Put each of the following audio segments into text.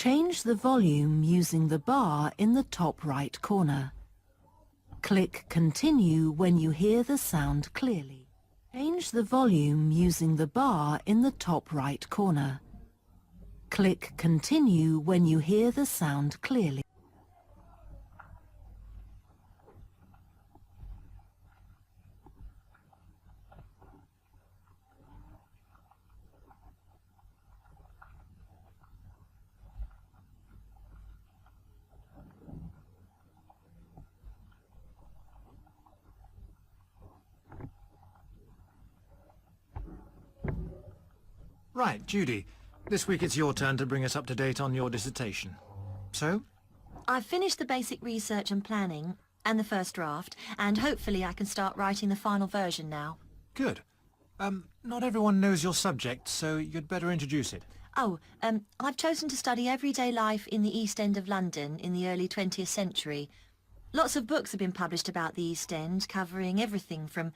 Change the volume using the bar in the top right corner. Click Continue when you hear the sound clearly. Change the volume using the bar in the top right corner. Click Continue when you hear the sound clearly. Right, Judy. This week it's your turn to bring us up to date on your dissertation. So? I've finished the basic research and planning, and the first draft, and hopefully I can start writing the final version now. Good. Not everyone knows your subject, so you'd better introduce it. I've chosen to study everyday life in the East End of London in the early 20th century. Lots of books have been published about the East End, covering everything from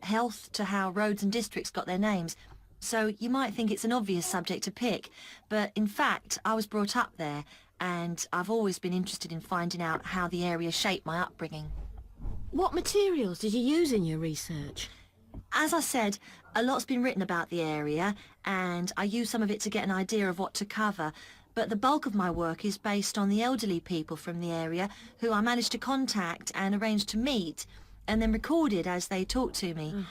health to how roads and districts got their names. So you might think it's an obvious subject to pick, but in fact I was brought up there, and I've always been interested in finding out how the area shaped my upbringing. What materials did you use in your research? As I said, a lot's been written about the area, and I use some of it to get an idea of what to cover, but the bulk of my work is based on the elderly people from the area who I managed to contact and arrange to meet, and then recorded as they talked to me.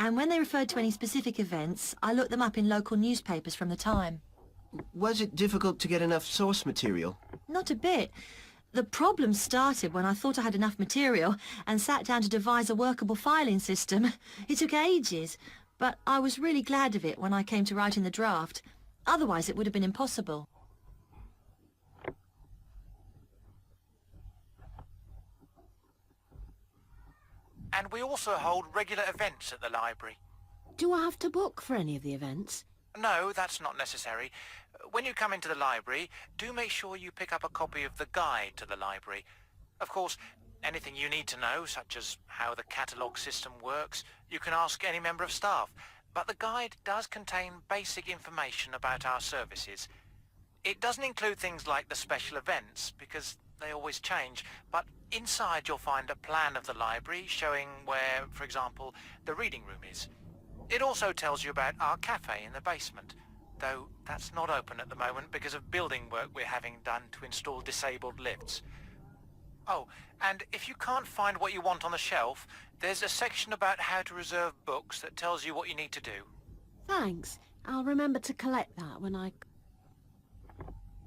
And when they referred to any specific events, I looked them up in local newspapers from the time. Was it difficult to get enough source material? Not a bit. The problem started when I thought I had enough material and sat down to devise a workable filing system. It took ages, but I was really glad of it when I came to writing the draft. Otherwise it would have been impossible. And we also hold regular events at the library. Do I have to book for any of the events? No, that's not necessary. When you come into the library, do make sure you pick up a copy of the guide to the library. Of course, anything you need to know, such as how the catalogue system works, you can ask any member of staff. But the guide does contain basic information about our services. It doesn't include things like the special events, because they always change, but inside you'll find a plan of the library showing where, for example, the reading room is. It also tells you about our cafe in the basement, though that's not open at the moment because of building work we're having done to install disabled lifts. Oh, and if you can't find what you want on the shelf, there's a section about how to reserve books that tells you what you need to do. Thanks. I'll remember to collect that when I...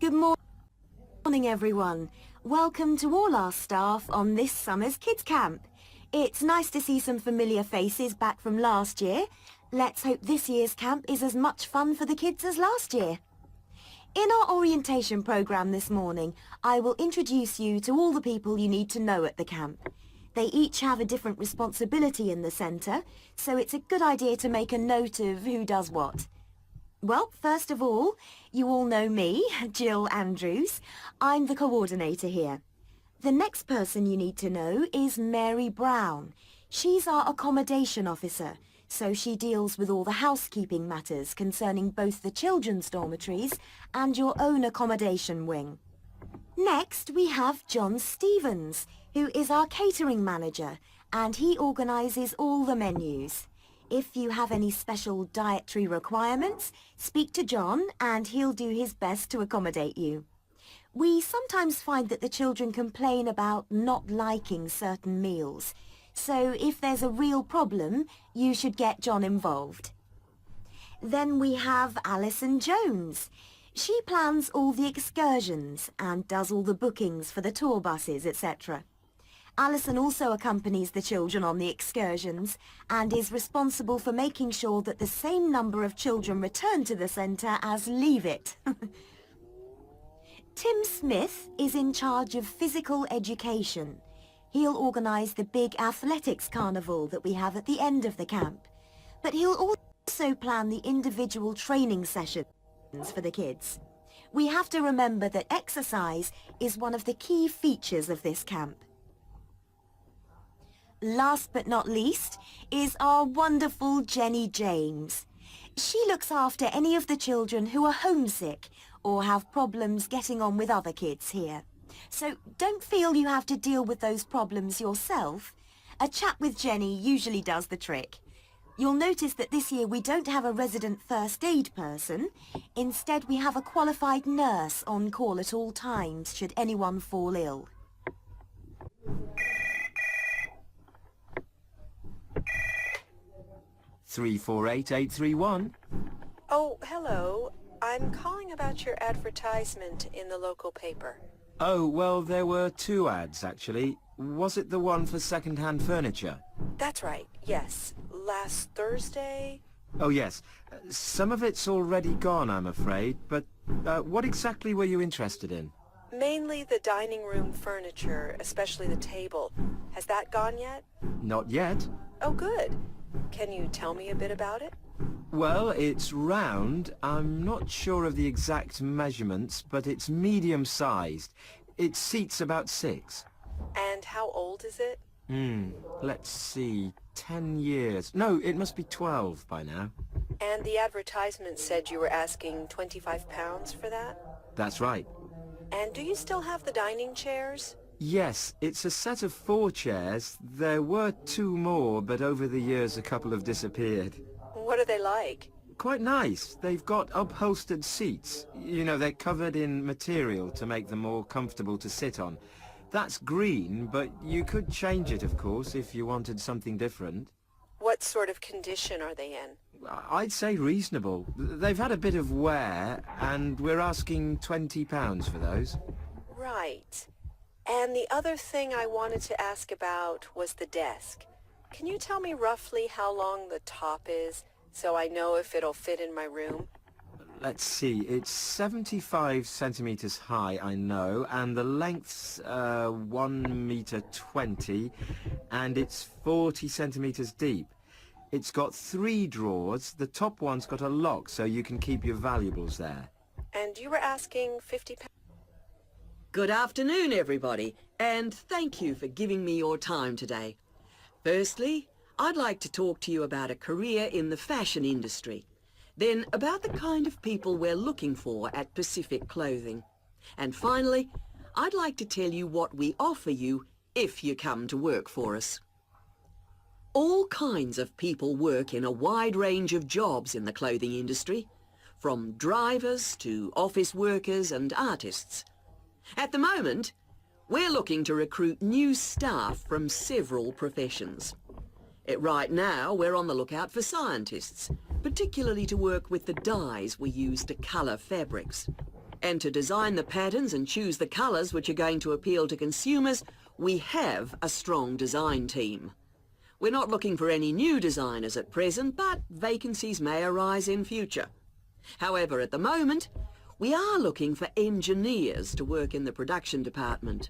Good morning, everyone. Welcome to all our staff on this summer's Kids Camp. It's nice to see some familiar faces back from last year. Let's hope this year's camp is as much fun for the kids as last year. In our orientation programme this morning, I will introduce you to all the people you need to know at the camp. They each have a different responsibility in the centre, so it's a good idea to make a note of who does what. Well, first of all, you all know me, Jill Andrews. I'm the coordinator here. The next person you need to know is Mary Brown. She's our accommodation officer, so she deals with all the housekeeping matters concerning both the children's dormitories and your own accommodation wing. Next, we have John Stevens, who is our catering manager, and he organises all the menus. If you have any special dietary requirements, speak to John and he'll do his best to accommodate you. We sometimes find that the children complain about not liking certain meals, so if there's a real problem, you should get John involved. Then we have Alison Jones. She plans all the excursions and does all the bookings for the tour buses, etc. Alison also accompanies the children on the excursions and is responsible for making sure that the same number of children return to the centre as leave it. Tim Smith is in charge of physical education. He'll organise the big athletics carnival that we have at the end of the camp. But he'll also plan the individual training sessions for the kids. We have to remember that exercise is one of the key features of this camp. Last but not least is our wonderful Jenny James. She looks after any of the children who are homesick or have problems getting on with other kids here. So don't feel you have to deal with those problems yourself. A chat with Jenny usually does the trick. You'll notice that this year we don't have a resident first aid person. Instead, we have a qualified nurse on call at all times should anyone fall ill. Three 48831. Oh, hello. I'm calling about your advertisement in the local paper. Oh, well, there were two ads, actually. Was it the one for second-hand furniture? That's right, yes. Last Thursday? Oh, yes. Some of it's already gone, I'm afraid, but what exactly were you interested in? Mainly the dining room furniture, especially the table. Has that gone yet? Not yet. Oh, good. Can you tell me a bit about it? Well, it's round. I'm not sure of the exact measurements, but it's medium-sized. It seats about 6. And how old is it? Let's see. 10 years. No, it must be 12 by now. And the advertisement said you were asking £25 for that? That's right. And do you still have the dining chairs? Yes, it's a set of 4 chairs. There were 2 more, but over the years a couple have disappeared. What are they like? Quite nice. They've got upholstered seats. You know, they're covered in material to make them more comfortable to sit on. That's green, but you could change it, of course, if you wanted something different. What sort of condition are they in? I'd say reasonable. They've had a bit of wear, and we're asking £20 for those. Right. And the other thing I wanted to ask about was the desk. Can you tell me roughly how long the top is, so I know if it'll fit in my room? Let's see, it's 75 centimeters high, I know, and the length's 1 meter 20, and it's 40 centimeters deep. It's got 3 drawers. The top one's got a lock, so you can keep your valuables there. And you were asking £50? Good afternoon, everybody, and thank you for giving me your time today. Firstly, I'd like to talk to you about a career in the fashion industry. Then about the kind of people we're looking for at Pacific Clothing. And finally, I'd like to tell you what we offer you if you come to work for us. All kinds of people work in a wide range of jobs in the clothing industry, from drivers to office workers and artists. At the moment, we're looking to recruit new staff from several professions. Right now, we're on the lookout for scientists, particularly to work with the dyes we use to colour fabrics. And to design the patterns and choose the colours which are going to appeal to consumers, we have a strong design team. We're not looking for any new designers at present, but vacancies may arise in future. However, at the moment, we are looking for engineers to work in the production department.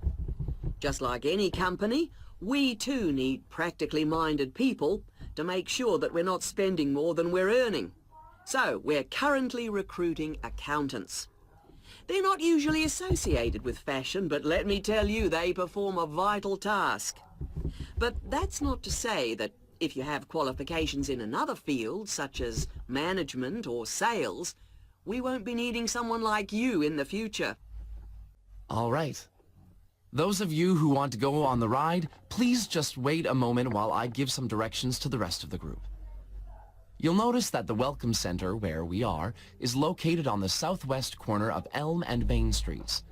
Just like any company, we too need practically minded people to make sure that we're not spending more than we're earning. So we're currently recruiting accountants. They're not usually associated with fashion, but let me tell you, they perform a vital task. But that's not to say that if you have qualifications in another field, such as management or sales, we won't be needing someone like you in the future. All right. Those of you who want to go on the ride, please just wait a moment while I give some directions to the rest of the group. You'll notice that the Welcome Center, where we are, is located on the southwest corner of Elm and Main Streets.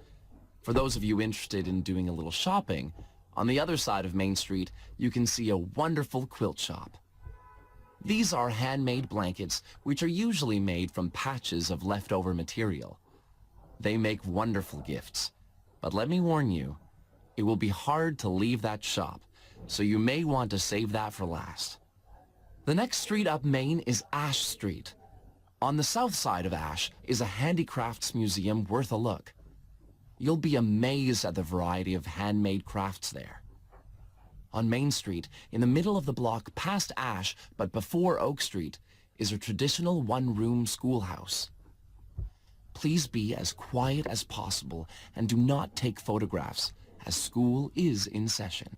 For those of you interested in doing a little shopping, on the other side of Main Street, you can see a wonderful quilt shop. These are handmade blankets, which are usually made from patches of leftover material. They make wonderful gifts, but let me warn you, it will be hard to leave that shop, so you may want to save that for last. The next street up Main is Ash Street. On the south side of Ash is a handicrafts museum worth a look. You'll be amazed at the variety of handmade crafts there. On Main Street, in the middle of the block past Ash but before Oak Street, is a traditional one-room schoolhouse. Please be as quiet as possible and do not take photographs, as school is in session.